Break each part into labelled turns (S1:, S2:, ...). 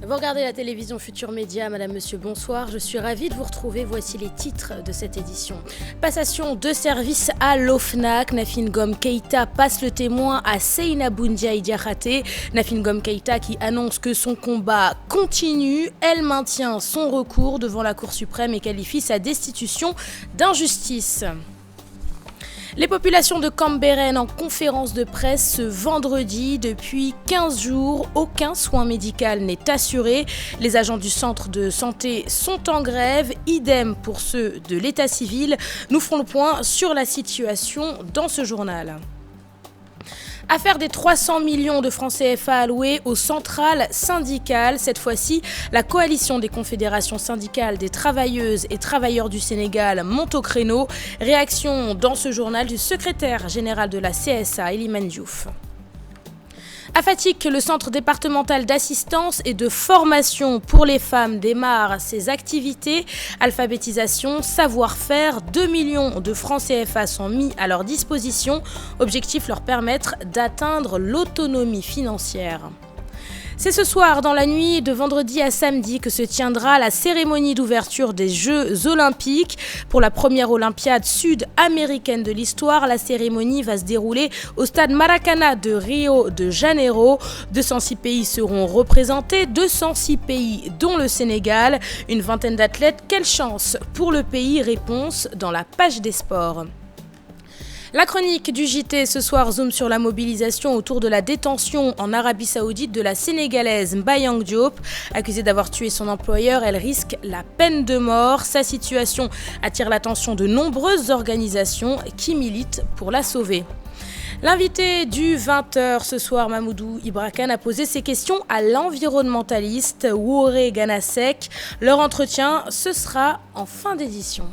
S1: Vous regardez la télévision Futur Média, madame, monsieur, bonsoir. Je suis ravie de vous retrouver. Voici les titres de cette édition. Passation de service à l'OFNAC. Nafin Ngom Keïta passe le témoin à Seynabou Ndiaye Diakhaté. Nafin Ngom Keïta qui annonce que son combat continue. Elle maintient son recours devant la Cour suprême et qualifie sa destitution d'injustice. Les populations de Cambérène en conférence de presse ce vendredi. Depuis 15 jours, aucun soin médical n'est assuré. Les agents du centre de santé sont en grève. Idem pour ceux de l'état civil. Nous ferons le point sur la situation dans ce journal. Affaire des 300 millions de francs CFA alloués aux centrales syndicales. Cette fois-ci, la coalition des confédérations syndicales des travailleuses et travailleurs du Sénégal monte au créneau. Réaction dans ce journal du secrétaire général de la CSA, Elimane Diouf. À Fatick, le centre départemental d'assistance et de formation pour les femmes démarre ses activités. Alphabétisation, savoir-faire, 2 millions de francs CFA sont mis à leur disposition. Objectif leur permettre d'atteindre l'autonomie financière. C'est ce soir, dans la nuit de vendredi à samedi, que se tiendra la cérémonie d'ouverture des Jeux Olympiques. Pour la première Olympiade sud-américaine de l'histoire, la cérémonie va se dérouler au stade Maracana de Rio de Janeiro. 206 pays seront représentés, 206 pays dont le Sénégal. Une vingtaine d'athlètes, quelle chance pour le pays? Réponse dans la page des sports. La chronique du JT ce soir zoom sur la mobilisation autour de la détention en Arabie Saoudite de la Sénégalaise Mbayang Diop. Accusée d'avoir tué son employeur, elle risque la peine de mort. Sa situation attire l'attention de nombreuses organisations qui militent pour la sauver. L'invité du 20h ce soir, Mamoudou Ibra Kane, a posé ses questions à l'environnementaliste Wouré Ganasek. Leur entretien, ce sera en fin d'édition.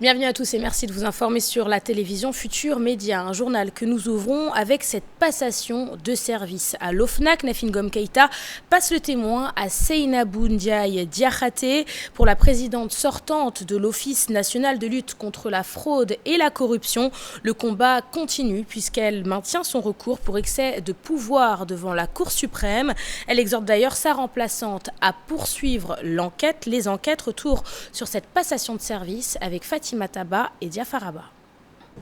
S1: Bienvenue à tous et merci de vous informer sur la télévision Futur Média, un journal que nous ouvrons avec cette passation de service à l'OFNAC. Nafin Ngom Keïta passe le témoin à Seynabou Ndiaye Diakhaté. Pour la présidente sortante de l'Office national de lutte contre la fraude et la corruption, le combat continue puisqu'elle maintient son recours pour excès de pouvoir devant la Cour suprême. Elle exhorte d'ailleurs sa remplaçante à poursuivre les enquêtes. Retour sur cette passation de service avec Fatima Taba et Diafaraba.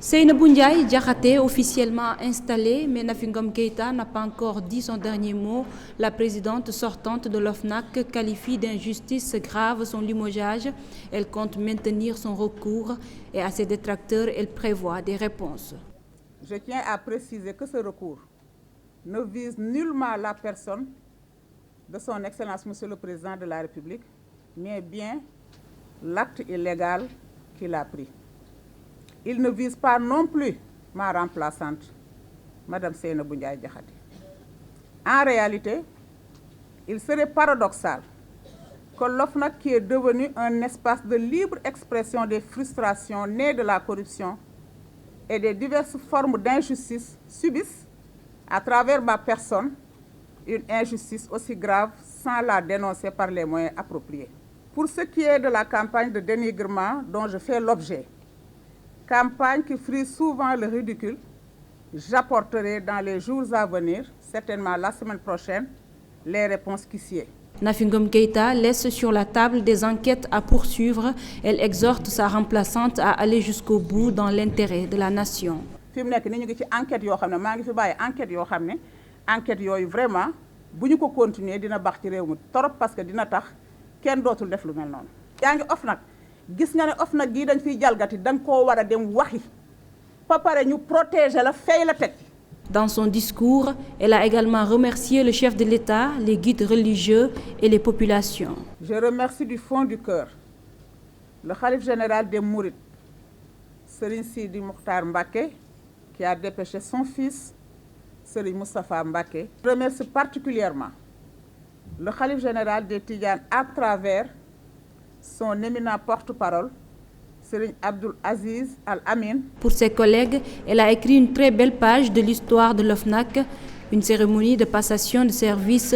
S2: Seynabou Ndiaye Diakhaté, officiellement installée, mais Nafin Ngom Keïta n'a pas encore dit son dernier mot. La présidente sortante de l'OFNAC qualifie d'injustice grave son limogeage. Elle compte maintenir son recours et à ses détracteurs, elle prévoit des réponses.
S3: Je tiens à préciser que ce recours ne vise nullement la personne de son Excellence Monsieur le Président de la République, mais bien l'acte illégal qu'il a pris. Il ne vise pas non plus ma remplaçante, Madame Seynabou Ndiaye Diakhaté. En réalité, il serait paradoxal que l'OFNAC, qui est devenu un espace de libre expression des frustrations nées de la corruption et des diverses formes d'injustice, subisse, à travers ma personne, une injustice aussi grave sans la dénoncer par les moyens appropriés. Pour ce qui est de la campagne de dénigrement dont je fais l'objet, campagne qui frise souvent le ridicule, j'apporterai dans les jours à venir, certainement la semaine prochaine, les réponses qui s'y est.
S2: Nafin Ngom Keïta laisse sur la table des enquêtes à poursuivre. Elle exhorte sa remplaçante à aller jusqu'au bout dans l'intérêt de la nation.
S3: Fi mu nekk ni ñu ngi ci enquête yoo xam ne maa ngi fi bàyyi enquête yoo xam ne enquête yooyu vraiment bu ñu ko continuer dina baax ci réew mi torop parce que dina tax kenn dootul def lu mel noonu. yaa ngi OFNAC gis nga ne OFNAC gii dañ fiy jalgati da nga koo war a dem waxi ba pare ñu protéger la fay la teg.
S2: Dans son discours, elle a également remercié le chef de l'État, les guides religieux et les populations.
S3: Je remercie du fond du cœur le khalife général des Mourides, Serigne Sidi Mokhtar Mbacké, qui a dépêché son fils, Serigne Moustapha Mbacké. Je remercie particulièrement le khalife général des Tidianes à travers son éminent porte-parole, Serigne Abdoul Aziz Al Amin.
S2: Pour ses collègues, elle a écrit une très belle page de l'histoire de l'OFNAC, une cérémonie de passation de service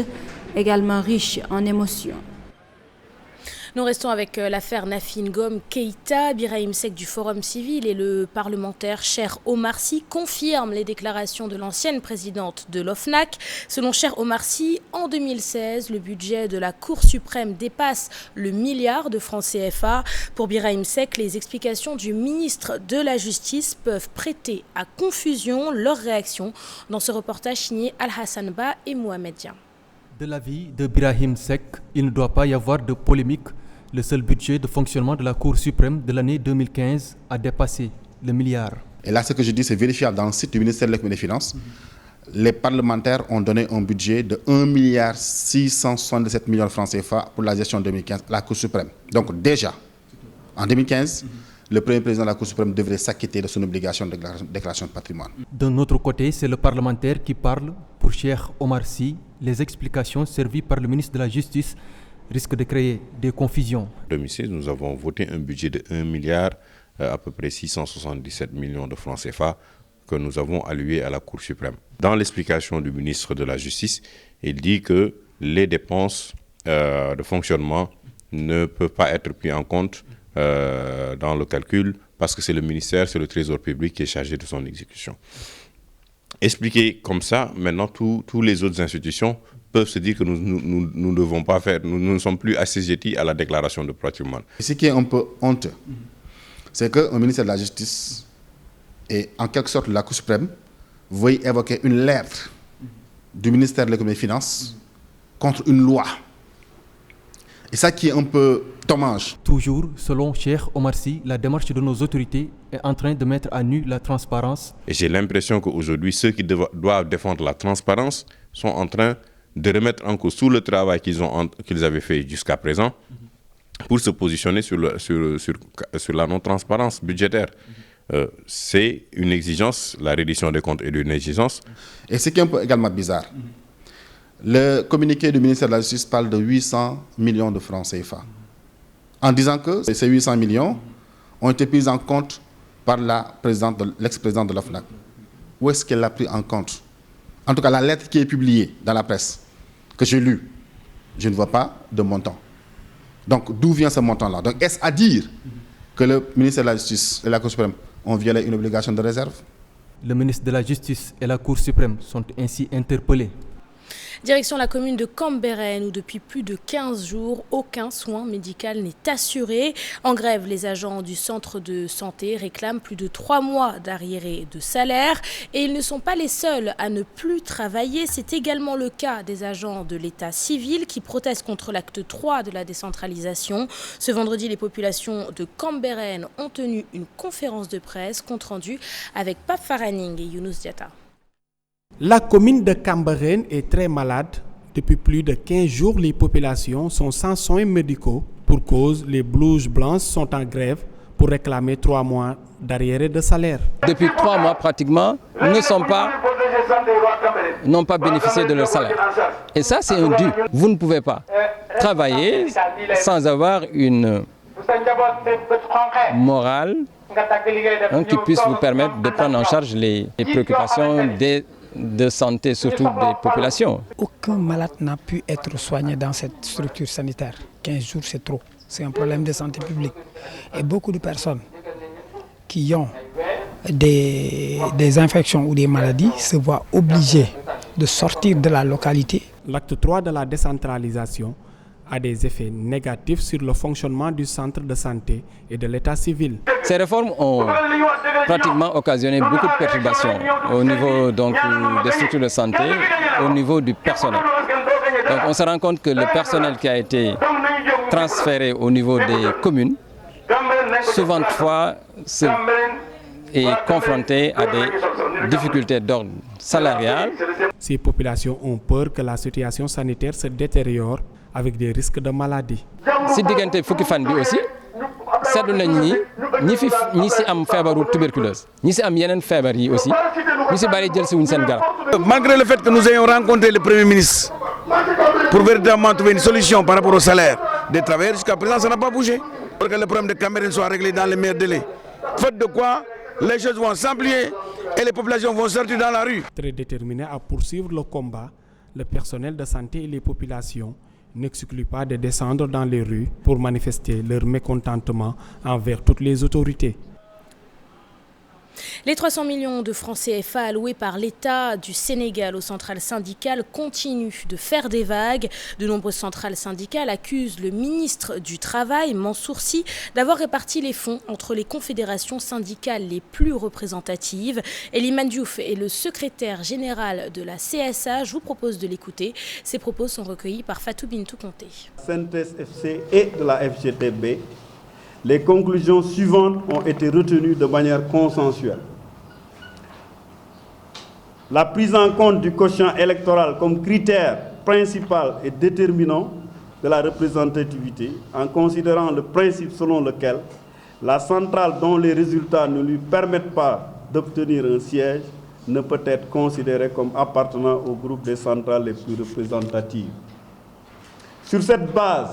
S2: également riche en émotions.
S1: Nous restons avec l'affaire Nafi Ngom Keïta. Birahim Seck du Forum Civil et le parlementaire Cheikh Omar Sy confirment les déclarations de l'ancienne présidente de l'OFNAC. Selon Cheikh Omar Sy, en 2016, le budget de la Cour suprême dépasse le milliard de francs CFA. Pour Birahim Seck, les explications du ministre de la Justice peuvent prêter à confusion. Leur réaction dans ce reportage signé Al-Hassan Ba et Mohamed Dian.
S4: De l'avis de Birahim Seck, il ne doit pas y avoir de polémique. Le seul budget de fonctionnement de la Cour suprême de l'année 2015 a dépassé le milliard.
S5: Et là, ce que je dis, c'est vérifiable dans le site du ministère de l'économie et des Finances. Les parlementaires ont donné un budget de 1,677 milliard de francs CFA pour la gestion 2015 à la Cour suprême. Donc déjà, en 2015, le premier président de la Cour suprême devrait s'acquitter de son obligation de déclaration de patrimoine.
S4: D'un autre côté, c'est le parlementaire qui parle. Pour Cheikh Omar Sy, les explications servies par le ministre de la Justice risquent de créer des confusions.
S6: En 2016, nous avons voté un budget de 1 milliard, à peu près 677 millions de francs CFA, que nous avons alloué à la Cour suprême. Dans l'explication du ministre de la Justice, il dit que les dépenses de fonctionnement ne peuvent pas être prises en compte dans le calcul parce que c'est le ministère, c'est le Trésor public qui est chargé de son exécution. Expliqué comme ça, maintenant tous les autres institutions peuvent se dire que nous ne devons pas faire, nous ne sommes plus assujettis à la déclaration de patrimoine.
S5: Ce qui est un peu honteux, c'est qu'un ministère de la Justice et en quelque sorte la Cour suprême veuille évoquer une lettre du ministère de l'économie et des Finances contre une loi. Et ça qui est un peu dommage.
S4: Toujours, selon Cheikh Omar Sy, la démarche de nos autorités est en train de mettre à nu la transparence.
S6: Et j'ai l'impression qu'aujourd'hui, ceux qui doivent défendre la transparence sont en train de remettre en cause tout le travail qu'ils avaient fait jusqu'à présent pour se positionner sur la non-transparence budgétaire. C'est une exigence, la reddition des comptes est une exigence.
S5: Et ce qui est un peu également bizarre, le communiqué du ministère de la Justice parle de 800 millions de francs CFA, en disant que ces 800 millions ont été pris en compte par l'ex-présidente de l'OFNAC. Où est-ce qu'elle l'a pris en compte? En tout cas, la lettre qui est publiée dans la presse, que j'ai lue, je ne vois pas de montant. Donc, d'où vient ce montant-là? Donc, est-ce à dire que le ministère de la Justice et la Cour suprême ont violé une obligation de réserve?
S4: Le ministre de la Justice et la Cour suprême sont ainsi interpellés.
S1: Direction la commune de Cambérène où depuis plus de 15 jours, aucun soin médical n'est assuré. En grève, les agents du centre de santé réclament plus de 3 mois d'arriérés de salaire. Et ils ne sont pas les seuls à ne plus travailler. C'est également le cas des agents de l'état civil qui protestent contre l'acte 3 de la décentralisation. Ce vendredi, les populations de Cambérène ont tenu une conférence de presse compte rendu avec Pape Faraning et Younous Diatta.
S7: La commune de Cambérène est très malade. Depuis plus de 15 jours, les populations sont sans soins médicaux. Pour cause, les blouses blanches sont en grève pour réclamer 3 mois d'arriérés de salaire.
S8: Depuis 3 mois pratiquement, n'ont pas bénéficié de leur salaire. Et ça, c'est un dû. Vous ne pouvez pas travailler sans avoir une morale qui puisse vous permettre de prendre en charge les préoccupations de santé, surtout des populations.
S9: Aucun malade n'a pu être soigné dans cette structure sanitaire. 15 jours, c'est trop. C'est un problème de santé publique. Et beaucoup de personnes qui ont des infections ou des maladies se voient obligées de sortir de la localité.
S7: L'acte 3 de la décentralisation a des effets négatifs sur le fonctionnement du centre de santé et de l'état civil.
S8: Ces réformes ont pratiquement occasionné beaucoup de perturbations au niveau des structures de santé, au niveau du personnel. Donc on se rend compte que le personnel qui a été transféré au niveau des communes, souvent fois est confronté à des difficultés d'ordre salarial.
S7: Ces populations ont peur que la situation sanitaire se détériore avec des risques de maladie.
S8: Si diggante fukki fan bi aussi seetlu nañ ñi si am feebaru tuberculose ñi si am yeneen feebar yi aussi ñu si bari jël si wuñ seen garab.
S10: Malgré le fait que nous ayons rencontré le Premier ministre pour véritablement trouver une solution par rapport au salaire des travailleurs, jusqu'à présent ça n'a pas bougé. Pour que le problème de Cambérène soit réglé dans les meilleurs délais. Faute de quoi, les choses vont s'amplier et les populations vont sortir dans la rue.
S7: Très déterminés à poursuivre le combat, le personnel de santé et les populations n'exclut pas de descendre dans les rues pour manifester leur mécontentement envers toutes les autorités.
S1: Les 300 millions de francs CFA alloués par l'État du Sénégal aux centrales syndicales continuent de faire des vagues. De nombreuses centrales syndicales accusent le ministre du Travail, Mansour Sy, d'avoir réparti les fonds entre les confédérations syndicales les plus représentatives. Eliman Diouf est le secrétaire général de la CSA. Je vous propose de l'écouter. Ses propos sont recueillis par Fatou Bintou Conté.
S11: Synthèse FC et de la FGTB, les conclusions suivantes ont été retenues de manière consensuelle. La prise en compte du quotient électoral comme critère principal et déterminant de la représentativité, en considérant le principe selon lequel la centrale dont les résultats ne lui permettent pas d'obtenir un siège ne peut être considérée comme appartenant au groupe des centrales les plus représentatives. Sur cette base,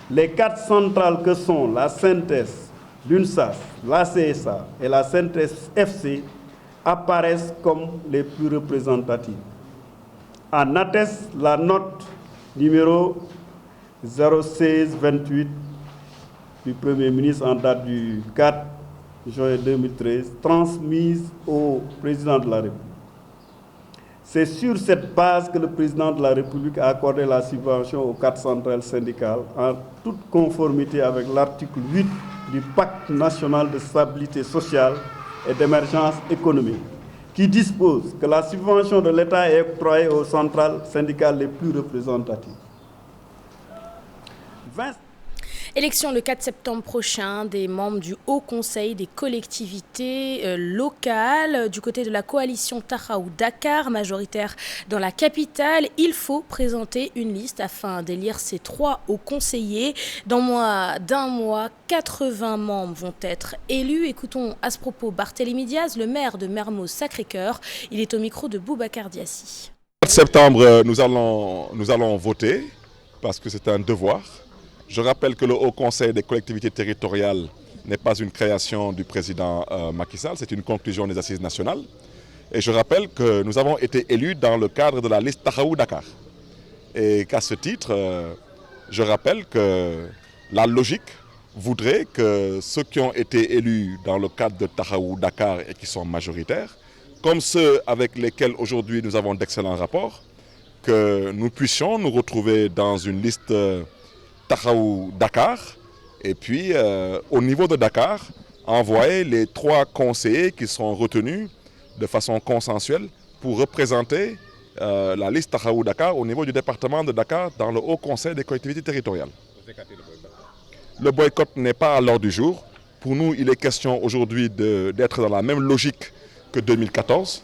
S11: les 4 centrales que sont la Synthèse, l'UNSAS, la CSA et la Synthèse FC apparaissent comme les plus représentatives. En atteste la note numéro 01628 du Premier ministre en date du 4 juin 2013, transmise au Président de la République. C'est sur cette base que le Président de la République a accordé la subvention aux 4 centrales syndicales en toute conformité avec l'article 8 du Pacte national de stabilité sociale et d'émergence économique, qui dispose que la subvention de l'État est octroyée aux centrales syndicales les plus représentatives.
S1: Élection le 4 septembre prochain des membres du Haut Conseil des collectivités locales. Du côté de la coalition Taxawu Dakar, majoritaire dans la capitale, il faut présenter une liste afin d'élire ces 3 hauts conseillers. Dans moins d'un mois, 80 membres vont être élus. Écoutons à ce propos Barthélémy Diaz, le maire de Mermoz Sacré-Cœur. Il est au micro de Boubacar Diassi.
S12: Le 4 septembre, nous allons voter parce que c'est un devoir. Je rappelle que le Haut Conseil des collectivités territoriales n'est pas une création du président Macky Sall, c'est une conclusion des assises nationales. Et je rappelle que nous avons été élus dans le cadre de la liste Taxawu Dakar. Et qu'à ce titre, je rappelle que la logique voudrait que ceux qui ont été élus dans le cadre de Taxawu Dakar et qui sont majoritaires, comme ceux avec lesquels aujourd'hui nous avons d'excellents rapports, que nous puissions nous retrouver dans une liste Taxawu Dakar et puis au niveau de Dakar envoyer les 3 conseillers qui seront retenus de façon consensuelle pour représenter la liste Taxawu Dakar au niveau du département de Dakar dans le Haut Conseil des collectivités territoriales. Le boycott n'est pas à l'ordre du jour. Pour nous, il est question aujourd'hui d'être dans la même logique que 2014.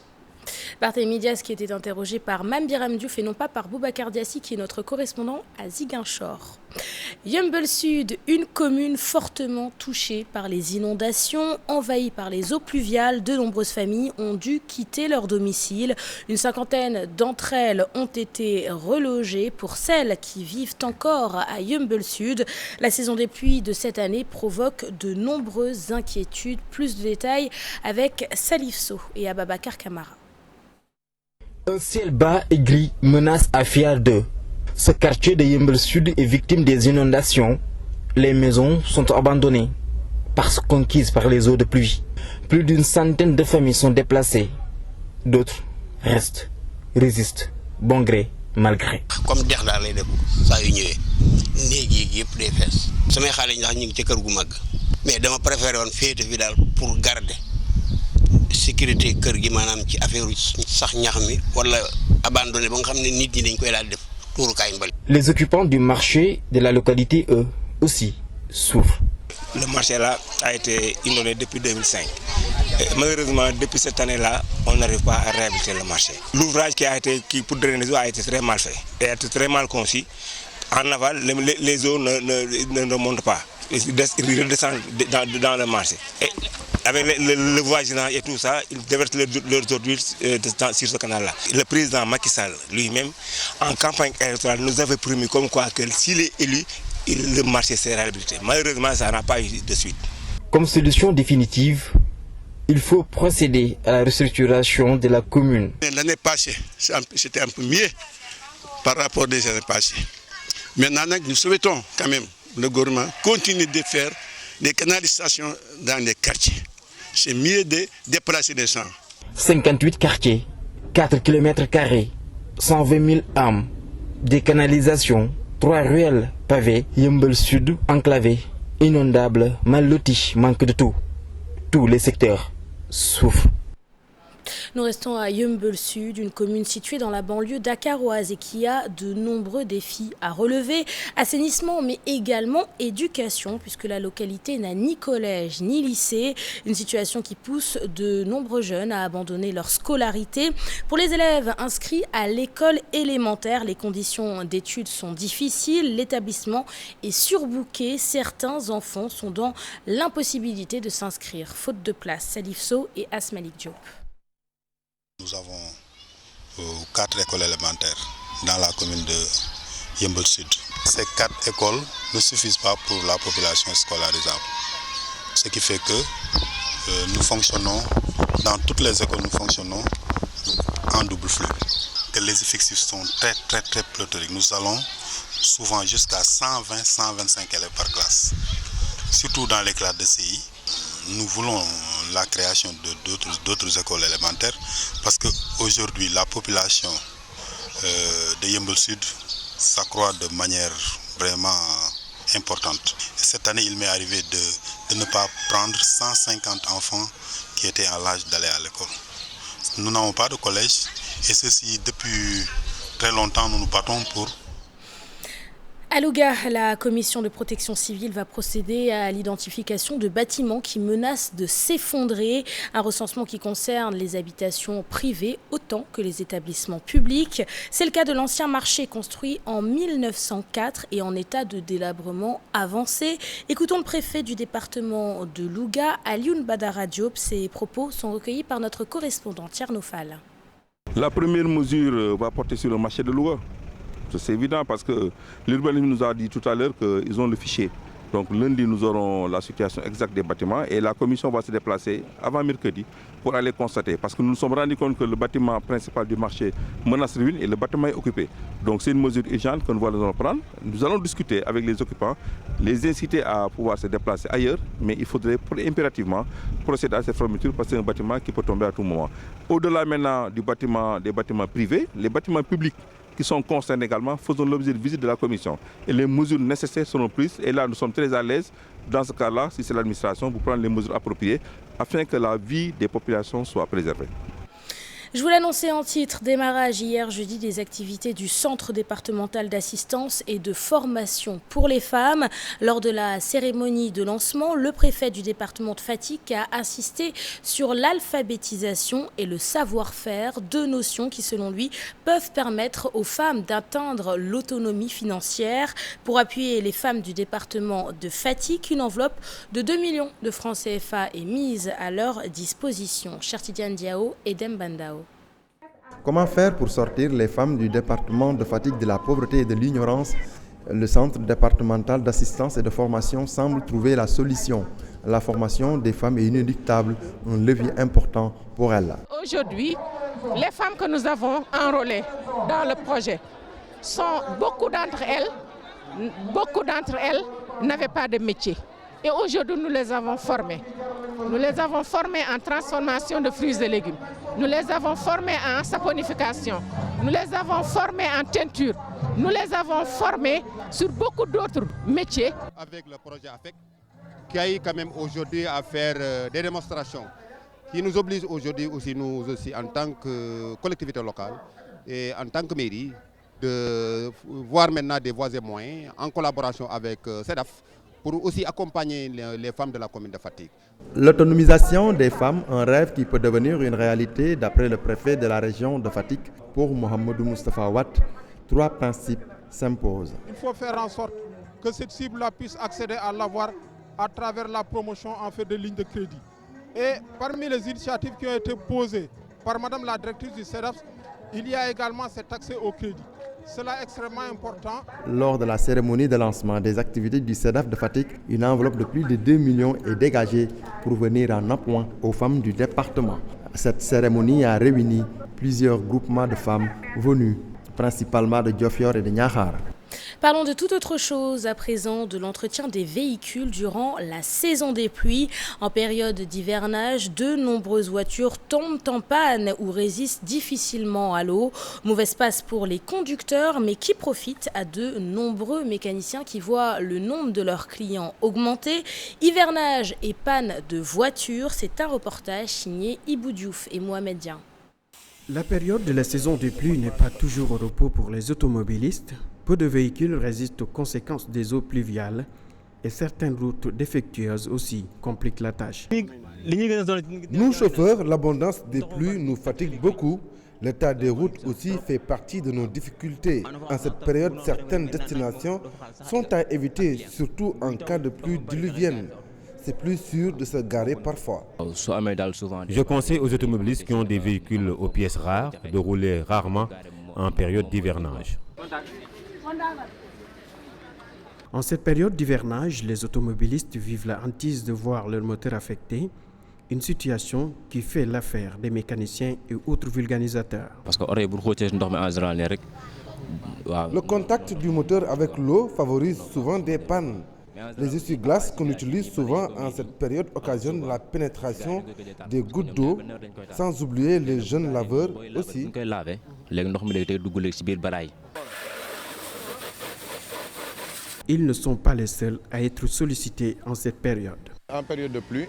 S1: Barthélémy Diaz qui était interrogé par Mambiram Diouf et non pas par Boubacar Diassi qui est notre correspondant à Ziguinchor. Yeumbeul Sud, une commune fortement touchée par les inondations, envahie par les eaux pluviales. De nombreuses familles ont dû quitter leur domicile. Une cinquantaine d'entre elles ont été relogées. Pour celles qui vivent encore à Yeumbeul Sud, la saison des pluies de cette année provoque de nombreuses inquiétudes. Plus de détails avec Salif Sow et Ababakar Kamara.
S13: Un ciel bas et gris menace Afia 2. Ce quartier de Yeumbeul Sud est victime des inondations. Les maisons sont abandonnées parce conquises par les eaux de pluie. Plus d'une centaine de familles sont déplacées. D'autres restent, résistent, bon gré, mal gré.
S14: Comme dex daal lay def saa yu ñëwee néeg yi yëpp day fees samay xale yi ndax ñu ngi ci kër gu mag mais dama préféré woon féete fi daal pour garder sécurité kër gi maanaam ci affaire sax ñax mi wala abandonné ba nga xam ne nit ñi dañ koy daal def tuurukaay mbali.
S13: Les occupants du marché de la localité, eux aussi, souffrent.
S15: Le marché là a été inondé depuis 2005. Et malheureusement, depuis cette année-là, on n'arrive pas à réhabiliter le marché. L'ouvrage qui pour drainer les eaux a été très mal fait et a été très mal conçu. En aval, les eaux ne remontent pas. Ils redescendent dans le marché. Et avec le voisinage et tout ça, ils déversent leurs ordures sur ce canal-là. Le président Macky Sall lui-même, en campagne électorale, nous avait promis comme quoi que s'il est élu, le marché serait réhabilité. Malheureusement, ça n'a pas eu de suite.
S13: Comme solution définitive, il faut procéder à la restructuration de la commune.
S14: L'année passée, c'était un peu mieux par rapport aux années passées. Maintenant, nous souhaitons quand même le gouvernement continue de faire des canalisations dans les quartiers. C'est mieux de déplacer les gens.
S13: 58 quartiers, 4 km², 120 000 âmes, des canalisations, 3 ruelles pavées, Yeumbeul Sud enclavé, inondable, mal loti, manque de tout. Tous les secteurs souffrent.
S1: Nous restons à Yeumbeul Sud, une commune située dans la banlieue dakaroise et qui a de nombreux défis à relever. Assainissement, mais également éducation, puisque la localité n'a ni collège ni lycée. Une situation qui pousse de nombreux jeunes à abandonner leur scolarité. Pour les élèves inscrits à l'école élémentaire, les conditions d'études sont difficiles. L'établissement est surbooké. Certains enfants sont dans l'impossibilité de s'inscrire, faute de place. Salif Sow et Asmalik Diop.
S16: Nous avons 4 écoles élémentaires dans la commune de Yeumbeul Sud. Ces 4 écoles ne suffisent pas pour la population scolarisable. Ce qui fait que nous fonctionnons, dans toutes les écoles, nous fonctionnons en double flux. Que les effectifs sont très pléthoriques. Nous allons souvent jusqu'à 120-125 élèves par classe. Surtout dans les classes de CI. Nous voulons la création d'autres écoles élémentaires parce qu'aujourd'hui la population de Yeumbeul Sud s'accroît de manière vraiment importante. Et cette année, il m'est arrivé de ne pas prendre 150 enfants qui étaient à l'âge d'aller à l'école. Nous n'avons pas de collège et ceci depuis très longtemps nous nous battons pour.
S1: À Louga, la commission de protection civile va procéder à l'identification de bâtiments qui menacent de s'effondrer. Un recensement qui concerne les habitations privées autant que les établissements publics. C'est le cas de l'ancien marché construit en 1904 et en état de délabrement avancé. Écoutons le préfet du département de Louga, Alioune Badara Diop. Ses propos sont recueillis par notre correspondant Tierno Fall.
S12: La première mesure va porter sur le marché de Louga. C'est évident parce que l'urbanisme nous a dit tout à l'heure qu'ils ont le fichier. Donc lundi, nous aurons la situation exacte des bâtiments et la commission va se déplacer avant mercredi pour aller constater. Parce que nous nous sommes rendus compte que le bâtiment principal du marché menace ruine et le bâtiment est occupé. Donc c'est une mesure urgente que nous allons prendre. Nous allons discuter avec les occupants, les inciter à pouvoir se déplacer ailleurs, mais il faudrait impérativement procéder à cette fermeture parce que c'est un bâtiment qui peut tomber à tout moment. Au-delà maintenant des bâtiments privés, les bâtiments publics qui sont concernés également, faisons l'objet de visite de la commission. Et les mesures nécessaires seront prises. Et là, nous sommes très à l'aise, dans ce cas-là, si c'est l'administration, pour prendre les mesures appropriées afin que la vie des populations soit préservée.
S1: Je vous l'annonçais en titre, démarrage hier jeudi des activités du Centre départemental d'assistance et de formation pour les femmes. Lors de la cérémonie de lancement, le préfet du département de Fatick a insisté sur l'alphabétisation et le savoir-faire, 2 notions qui, selon lui, peuvent permettre aux femmes d'atteindre l'autonomie financière. Pour appuyer les femmes du département de Fatick, une enveloppe de 2 millions de francs CFA est mise à leur disposition. Chertidiane Diao et Dembandao.
S17: Comment faire pour sortir les femmes du département de Fatick de la pauvreté et de l'ignorance? Le Centre départemental d'assistance et de formation semble trouver la solution. La formation des femmes est inéluctable, un levier important pour elles.
S18: Aujourd'hui, les femmes que nous avons enrôlées dans le projet, beaucoup d'entre elles n'avaient pas de métier. Et aujourd'hui, nous les avons formées. Nous les avons formées en transformation de fruits et légumes. Nous les avons formées en saponification. Nous les avons formées en teinture. Nous les avons formées sur beaucoup d'autres métiers.
S19: Avec le projet AFEC, qui a eu quand même aujourd'hui à faire des démonstrations, qui nous oblige aujourd'hui aussi, nous aussi, en tant que collectivité locale et en tant que mairie, de voir maintenant des voies et moyens en collaboration avec CEDAF, pour aussi accompagner les femmes de la commune de Fatick.
S17: L'autonomisation des femmes, un rêve qui peut devenir une réalité d'après le préfet de la région de Fatick. Pour Mohamedou Moustapha Watt, 3 principes s'imposent.
S20: Il faut faire en sorte que cette cible-là puisse accéder à l'avoir à travers la promotion en fait de lignes de crédit. Et parmi les initiatives qui ont été posées par Madame la directrice du CEDAF, il y a également cet accès au crédit. Cela est extrêmement important.
S17: Lors de la cérémonie de lancement des activités du CEDAF de Fatick, une enveloppe de plus de 2 millions est dégagée pour venir en appoint aux femmes du département. Cette cérémonie a réuni plusieurs groupements de femmes venues, principalement de Diofior et de Niakhar.
S1: Parlons de toute autre chose à présent, de l'entretien des véhicules durant la saison des pluies. En période d'hivernage, de nombreuses voitures tombent en panne ou résistent difficilement à l'eau. Mauvaise passe pour les conducteurs, mais qui profitent à de nombreux mécaniciens qui voient le nombre de leurs clients augmenter. Hivernage et panne de voitures, c'est un reportage signé Ibou Diouf et Mohamed Dian.
S7: La période de la saison des pluies n'est pas toujours au repos pour les automobilistes. Peu de véhicules résistent aux conséquences des eaux pluviales et certaines routes défectueuses aussi compliquent la tâche.
S21: Nous chauffeurs, l'abondance des pluies nous fatigue beaucoup. L'état des routes aussi fait partie de nos difficultés. En cette période, certaines destinations sont à éviter, surtout en cas de pluie diluvienne. C'est plus sûr de se garer parfois.
S22: Je conseille aux automobilistes qui ont des véhicules aux pièces rares de rouler rarement en période d'hivernage.
S7: En cette période d'hivernage, les automobilistes vivent la hantise de voir leur moteur affecté, une situation qui fait l'affaire des mécaniciens et autres vulgarisateurs.
S21: Le contact du moteur avec l'eau favorise souvent des pannes. Les essuie-glaces qu'on utilise souvent en cette période occasionnent la pénétration des gouttes d'eau, sans oublier les jeunes laveurs aussi.
S7: Ils ne sont pas les seuls à être sollicités en cette période.
S23: En période de pluie,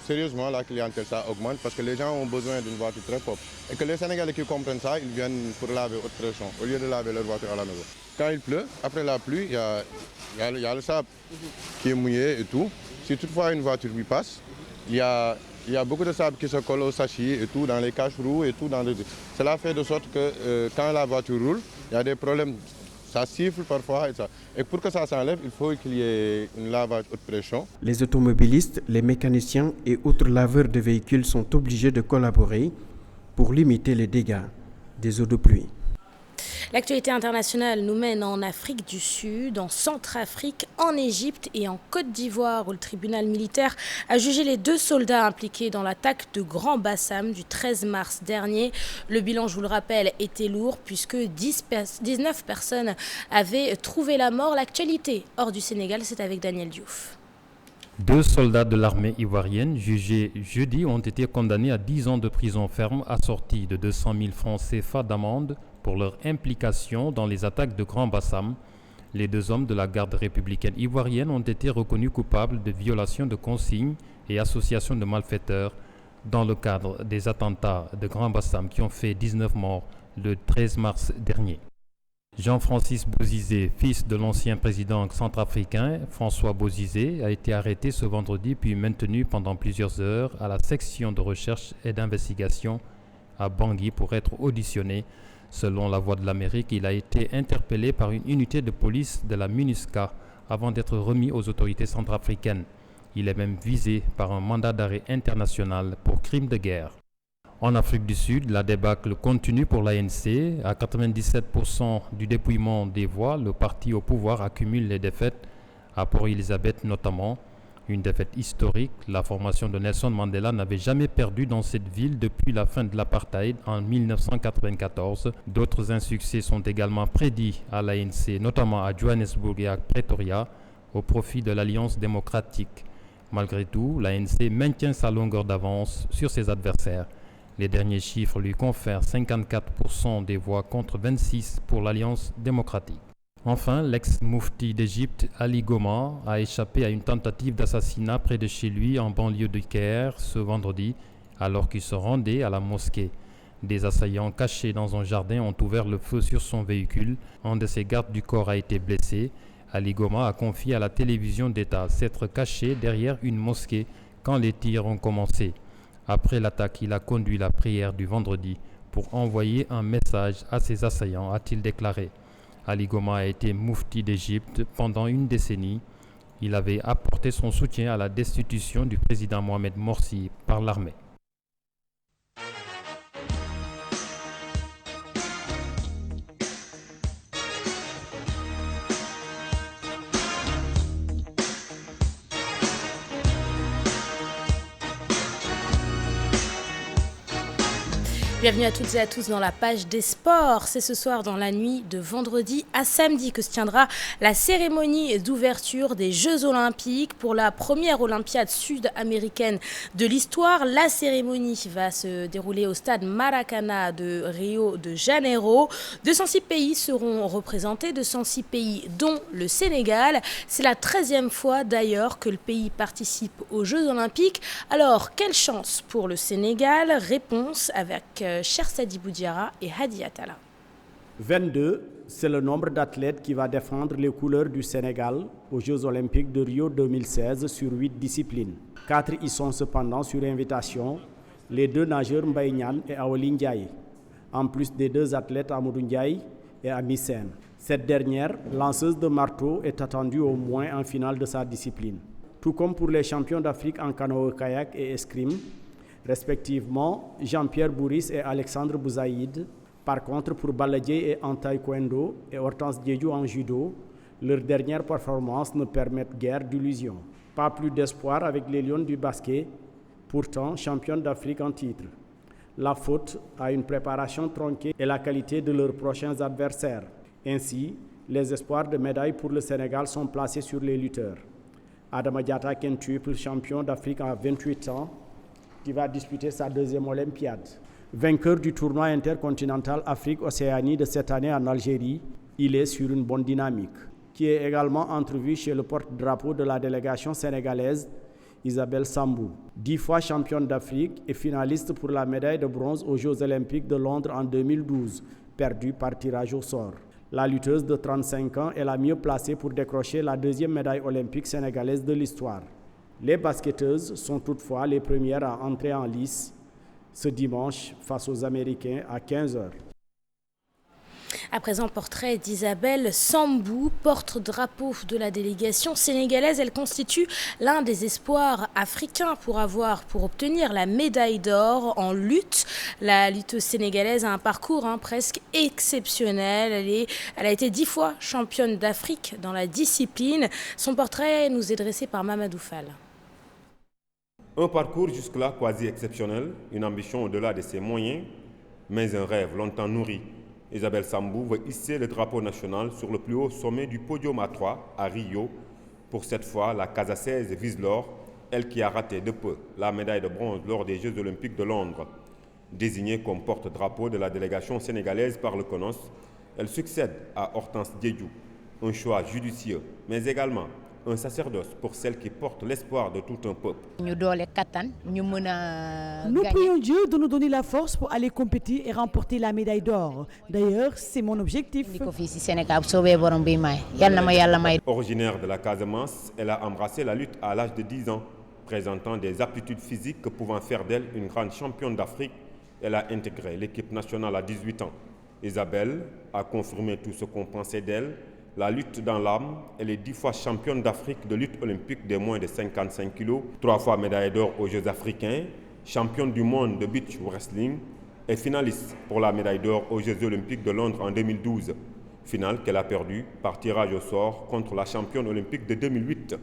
S23: sérieusement, la clientèle ça augmente parce que les gens ont besoin d'une voiture très propre. Et que les Sénégalais qui comprennent ça, ils viennent pour laver haute pression au lieu de laver leur voiture à la maison. Quand il pleut, après la pluie, il y a le sable qui est mouillé et tout. Si toutefois une voiture lui passe, il y a beaucoup de sable qui se colle au sachets et tout, dans les caches-roues et tout. Cela fait de sorte que quand la voiture roule, il y a des problèmes. Ça siffle parfois et ça. Et pour que ça s'enlève, il faut qu'il y ait un lavage haute pression.
S7: Les automobilistes, les mécaniciens et autres laveurs de véhicules sont obligés de collaborer pour limiter les dégâts des eaux de pluie.
S1: L'actualité internationale nous mène en Afrique du Sud, en Centrafrique, en Égypte et en Côte d'Ivoire, où le tribunal militaire a jugé les 2 soldats impliqués dans l'attaque de Grand Bassam du 13 mars dernier. Le bilan, je vous le rappelle, était lourd puisque 19 personnes avaient trouvé la mort. L'actualité hors du Sénégal, c'est avec Daniel Diouf.
S24: 2 soldats de l'armée ivoirienne jugés jeudi ont été condamnés à 10 ans de prison ferme assortis de 200 000 francs CFA d'amende pour leur implication dans les attaques de Grand Bassam. Les 2 hommes de la garde républicaine ivoirienne ont été reconnus coupables de violation de consignes et association de malfaiteurs dans le cadre des attentats de Grand Bassam qui ont fait 19 morts le 13 mars dernier. Jean-Francis Bozizé, fils de l'ancien président centrafricain François Bozizé, a été arrêté ce vendredi puis maintenu pendant plusieurs heures à la section de recherche et d'investigation à Bangui pour être auditionné. Selon la Voix de l'Amérique, il a été interpellé par une unité de police de la MINUSCA avant d'être remis aux autorités centrafricaines. Il est même visé par un mandat d'arrêt international pour crime de guerre. En Afrique du Sud, la débâcle continue pour l'ANC. À 97% du dépouillement des voix, le parti au pouvoir accumule les défaites, à Port-Elizabeth notamment. Une défaite historique. La formation de Nelson Mandela n'avait jamais perdu dans cette ville depuis la fin de l'apartheid en 1994. D'autres insuccès sont également prédits à l'ANC, notamment à Johannesburg et à Pretoria, au profit de l'Alliance démocratique. Malgré tout, l'ANC maintient sa longueur d'avance sur ses adversaires. Les derniers chiffres lui confèrent 54% des voix contre 26% pour l'Alliance démocratique. Enfin, l'ex-moufti d'Égypte, Ali Goma, a échappé à une tentative d'assassinat près de chez lui en banlieue de Caire ce vendredi, alors qu'il se rendait à la mosquée. Des assaillants cachés dans un jardin ont ouvert le feu sur son véhicule. Un de ses gardes du corps a été blessé. Ali Goma a confié à la télévision d'État s'être caché derrière une mosquée quand les tirs ont commencé. Après l'attaque, il a conduit la prière du vendredi pour envoyer un message à ses assaillants, a-t-il déclaré. Ali Goma a été moufti d'Égypte pendant une décennie. Il avait apporté son soutien à la destitution du président Mohamed Morsi par l'armée.
S1: Bienvenue à toutes et à tous dans la page des sports. C'est ce soir dans la nuit de vendredi à samedi que se tiendra la cérémonie d'ouverture des Jeux Olympiques pour la première Olympiade sud-américaine de l'histoire. La cérémonie va se dérouler au stade Maracana de Rio de Janeiro. 206 pays seront représentés, 206 pays dont le Sénégal. C'est la 13e fois d'ailleurs que le pays participe aux Jeux Olympiques. Alors, quelle chance pour le Sénégal? Réponse avec Chersadi Boudiara et Hadi Atala.
S7: 22, c'est le nombre d'athlètes qui va défendre les couleurs du Sénégal aux Jeux Olympiques de Rio 2016 sur 8 disciplines. 4 y sont cependant sur invitation, les 2 nageurs Mbaye Niane et Aouli Ndiaye, en plus des 2 athlètes Amadou Ndiaye et Ami Sène. Cette dernière, lanceuse de marteau, est attendue au moins en finale de sa discipline. Tout comme pour les champions d'Afrique en canoë-kayak et escrime, respectivement Jean-Pierre Bourris et Alexandre Bouzaïd. Par contre, pour Baladje et en taekwondo et Hortense Diédhiou en judo, leurs dernières performances ne permettent guère d'illusions. Pas plus d'espoir avec les Lions du basket, pourtant championnes d'Afrique en titre. La faute à une préparation tronquée et la qualité de leurs prochains adversaires. Ainsi, les espoirs de médailles pour le Sénégal sont placés sur les lutteurs. Adama Diatta, quintuple champion d'Afrique à 28 ans, qui va disputer sa 2e Olympiade. Vainqueur du tournoi intercontinental Afrique-Océanie de cette année en Algérie, il est sur une bonne dynamique, qui est également entrevu chez le porte-drapeau de la délégation sénégalaise, Isabelle Sambou. 10 fois championne d'Afrique et finaliste pour la médaille de bronze aux Jeux Olympiques de Londres en 2012, perdue par tirage au sort. La lutteuse de 35 ans est la mieux placée pour décrocher la 2e médaille olympique sénégalaise de l'histoire. Les basketteuses sont toutefois les premières à entrer en lice ce dimanche face aux Américains à 15h.
S1: À présent, portrait d'Isabelle Sambou, porte-drapeau de la délégation sénégalaise. Elle constitue l'un des espoirs africains pour obtenir la médaille d'or en lutte. La lutteuse sénégalaise a un parcours presque exceptionnel. Elle a été 10 fois championne d'Afrique dans la discipline. Son portrait nous est dressé par Mamadou Fall.
S22: Un parcours jusque-là quasi exceptionnel, une ambition au-delà de ses moyens, mais un rêve longtemps nourri. Isabelle Sambou veut hisser le drapeau national sur le plus haut sommet du podium A3 à Rio. Pour cette fois, la Casa 16 vise l'or, elle qui a raté de peu la médaille de bronze lors des Jeux Olympiques de Londres. Désignée comme porte-drapeau de la délégation sénégalaise par le CONOS, elle succède à Hortense Diédhiou. Un choix judicieux, mais également un sacerdoce pour celle qui porte l'espoir de tout un peuple.
S2: Nous prions Dieu de nous donner la force pour aller compétir et remporter la médaille d'or. D'ailleurs, c'est mon objectif.
S22: Originaire de la Casamance, elle a embrassé la lutte à l'âge de 10 ans, présentant des aptitudes physiques pouvant faire d'elle une grande championne d'Afrique. Elle a intégré l'équipe nationale à 18 ans. Isabelle a confirmé tout ce qu'on pensait d'elle. La lutte dans l'âme, elle est 10 fois championne d'Afrique de lutte olympique des moins de 55 kg, 3 fois médaille d'or aux Jeux africains, championne du monde de beach wrestling et finaliste pour la médaille d'or aux Jeux olympiques de Londres en 2012. Finale qu'elle a perdue par tirage au sort contre la championne olympique de 2008.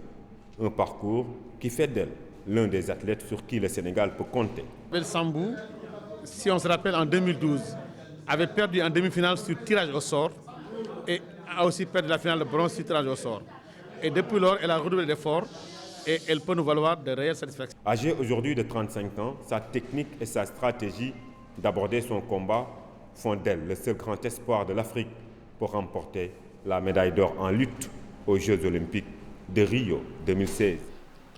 S22: Un parcours qui fait d'elle l'un des athlètes sur qui le Sénégal peut compter.
S3: Isabelle Sambou, si on se rappelle, en 2012, avait perdu en demi-finale sur tirage au sort et a aussi perdu la finale de bronze sur tirage au sort. Et depuis lors, elle a redoublé d'efforts et elle peut nous valoir de réelles satisfactions.
S22: Âgée aujourd'hui de 35 ans, sa technique et sa stratégie d'aborder son combat font d'elle le seul grand espoir de l'Afrique pour remporter la médaille d'or en lutte aux Jeux Olympiques de Rio 2016.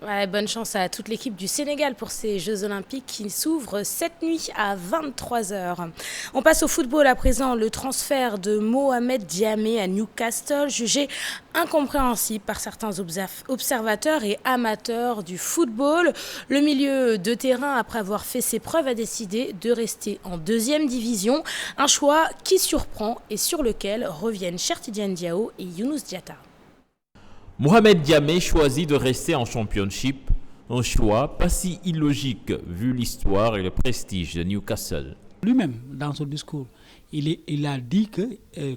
S1: Ouais, bonne chance à toute l'équipe du Sénégal pour ces Jeux Olympiques qui s'ouvrent cette nuit à 23h. On passe au football à présent. Le transfert de Mohamed Diamé à Newcastle, jugé incompréhensible par certains observateurs et amateurs du football. Le milieu de terrain, après avoir fait ses preuves, a décidé de rester en 2e division. Un choix qui surprend et sur lequel reviennent Chertidiane Diao et Younous Diatta.
S5: Mohamed Diamé choisit de rester en Championship, un choix pas si illogique vu l'histoire et le prestige de Newcastle.
S9: Lui-même, dans son discours, il a dit que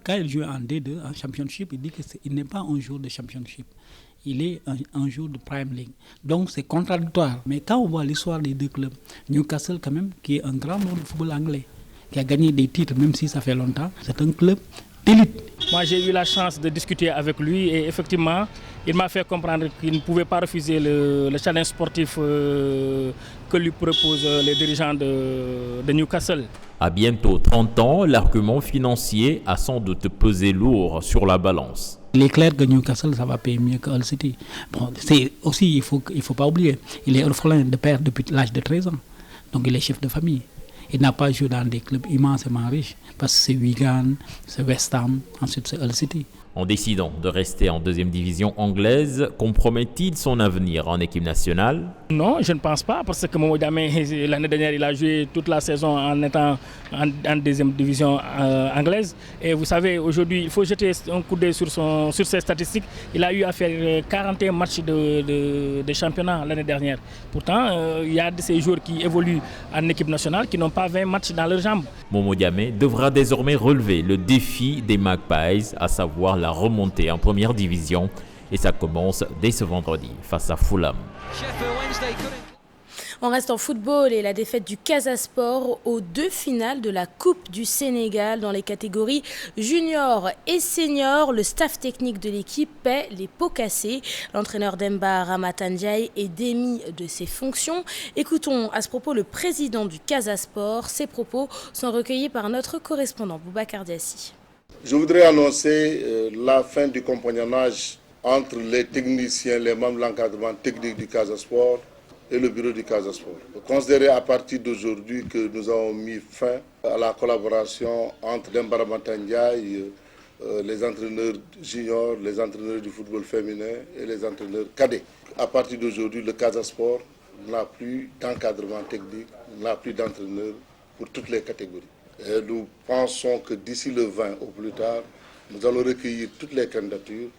S9: quand il joue en D2, en Championship, il dit qu'il n'est pas un jour de Championship. Il est un jour de Prime League. Donc c'est contradictoire. Mais quand on voit l'histoire des deux clubs, Newcastle quand même, qui est un grand nom du football anglais, qui a gagné des titres, même si ça fait longtemps. C'est un club d'élite.
S4: Moi, j'ai eu la chance de discuter avec lui et effectivement, il m'a fait comprendre qu'il ne pouvait pas refuser le challenge sportif que lui proposent les dirigeants de Newcastle.
S5: À bientôt 30 ans, l'argument financier a sans doute pesé lourd sur la balance.
S9: Il est clair que Newcastle, ça va payer mieux que Hull City. Bon, c'est aussi, il faut pas oublier, il est orphelin de père depuis l'âge de 13 ans. Donc il est chef de famille. Il n'a pas joué dans des clubs immensément riches, parce que c'est Wigan, c'est West Ham, ensuite c'est Hull City.
S5: En décidant de rester en deuxième division anglaise, compromet-il son avenir en équipe nationale?
S4: Non, je ne pense pas, parce que Momo Dame, l'année dernière, il a joué toute la saison en étant en deuxième division anglaise. Et vous savez, aujourd'hui, il faut jeter un coup d'œil sur ses statistiques. Il a eu à faire 41 matchs de championnat l'année dernière. Pourtant, il y a de ces joueurs qui évoluent en équipe nationale qui n'ont pas 20 matchs dans leurs jambes.
S5: Momo Dame devra désormais relever le défi des Magpies, à savoir la remontée en première division, et ça commence dès ce vendredi face à Fulham.
S1: On reste en football et la défaite du Casa Sport aux 2 finales de la Coupe du Sénégal dans les catégories junior et senior. Le staff technique de l'équipe paie les pots cassés. L'entraîneur Demba Ramatan Ndiaye est démis de ses fonctions. Écoutons à ce propos le président du Casa Sport. Ses propos sont recueillis par notre correspondant Boubacar Diassi.
S6: Je voudrais annoncer la fin du compagnonnage entre les techniciens, les membres de l'encadrement technique du Casa Sport et le bureau du Casa Sport. Considérez à partir d'aujourd'hui que nous avons mis fin à la collaboration entre Demba Ramatan Ndiaye, les entraîneurs juniors, les entraîneurs du football féminin et les entraîneurs cadets. À partir d'aujourd'hui, le Casa Sport n'a plus d'encadrement technique, n'a plus d'entraîneurs pour toutes les catégories. Et nous pensons que d'ici le 20 au plus tard, nous allons recueillir toutes les candidatures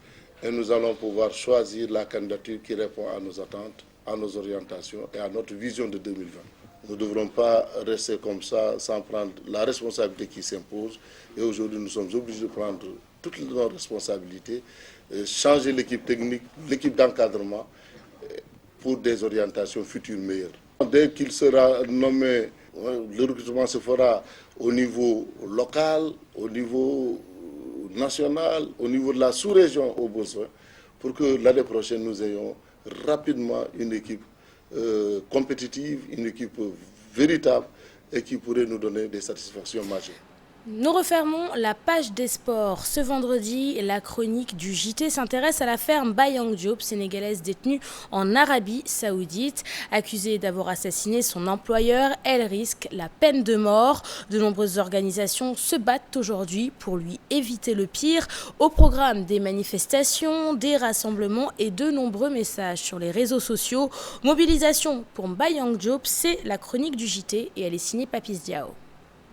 S6: et nous allons pouvoir choisir la candidature qui répond à nos attentes, à nos orientations et à notre vision de 2020. Nous ne devrons pas rester comme ça sans prendre la responsabilité qui s'impose. Et aujourd'hui, nous sommes obligés de prendre toutes nos responsabilités, changer l'équipe technique, l'équipe d'encadrement pour des orientations futures meilleures. Dès qu'il sera nommé, le recrutement se fera au niveau local, au niveau national, au niveau de la sous-région au besoin, pour que l'année prochaine nous ayons rapidement une équipe compétitive, une équipe véritable et qui pourrait nous donner des satisfactions majeures.
S1: Nous refermons la page des sports. Ce vendredi, la chronique du JT s'intéresse à l'affaire Mbayang Diop, sénégalaise détenue en Arabie Saoudite. Accusée d'avoir assassiné son employeur, elle risque la peine de mort. De nombreuses organisations se battent aujourd'hui pour lui éviter le pire. Au programme des manifestations, des rassemblements et de nombreux messages sur les réseaux sociaux. Mobilisation pour Mbayang Diop, c'est la chronique du JT et elle est signée Papis Diao.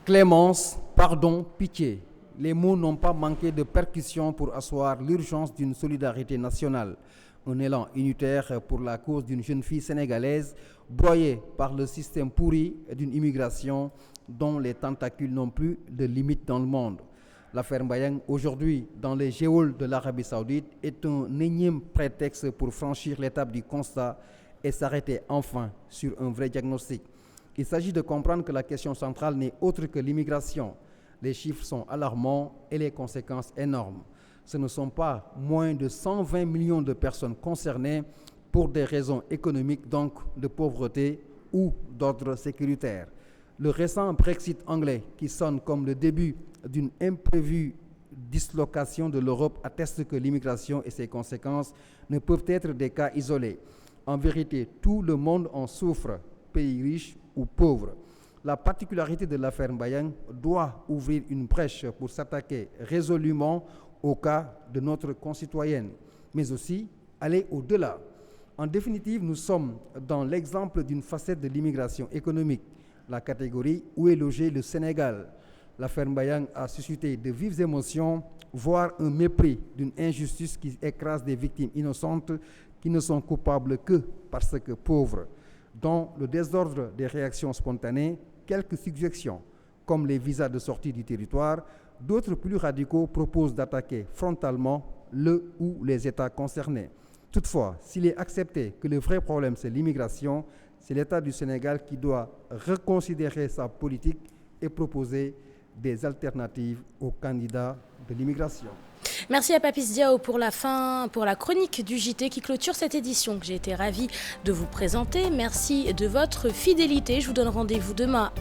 S8: Clémence, pardon, pitié. Les mots n'ont pas manqué de percussion pour asseoir l'urgence d'une solidarité nationale. Un élan unitaire pour la cause d'une jeune fille sénégalaise broyée par le système pourri d'une immigration dont les tentacules n'ont plus de limite dans le monde. L'affaire Mbayang, aujourd'hui dans les geôles de l'Arabie Saoudite, est un énième prétexte pour franchir l'étape du constat et s'arrêter enfin sur un vrai diagnostic. Il s'agit de comprendre que la question centrale n'est autre que l'immigration. Les chiffres sont alarmants et les conséquences énormes. Ce ne sont pas moins de 120 millions de personnes concernées pour des raisons économiques, donc de pauvreté ou d'ordre sécuritaire. Le récent Brexit anglais, qui sonne comme le début d'une imprévue dislocation de l'Europe, atteste que l'immigration et ses conséquences ne peuvent être des cas isolés. En vérité, tout le monde en souffre, pays riches ou pauvres. La particularité de l'affaire Mbayang doit ouvrir une brèche pour s'attaquer résolument au cas de notre concitoyenne, mais aussi aller au-delà. En définitive, nous sommes dans l'exemple d'une facette de l'immigration économique, la catégorie où est logé le Sénégal. L'affaire Mbayang a suscité de vives émotions, voire un mépris d'une injustice qui écrase des victimes innocentes qui ne sont coupables que parce que pauvres. Dans le désordre des réactions spontanées, quelques suggestions, comme les visas de sortie du territoire, d'autres plus radicaux proposent d'attaquer frontalement le ou les États concernés. Toutefois, s'il est accepté que le vrai problème c'est l'immigration, c'est l'État du Sénégal qui doit reconsidérer sa politique et proposer des alternatives aux candidats de l'immigration.
S1: Merci à Papis Diao pour la chronique du JT qui clôture cette édition que j'ai été ravie de vous présenter. Merci de votre fidélité. Je vous donne rendez-vous demain.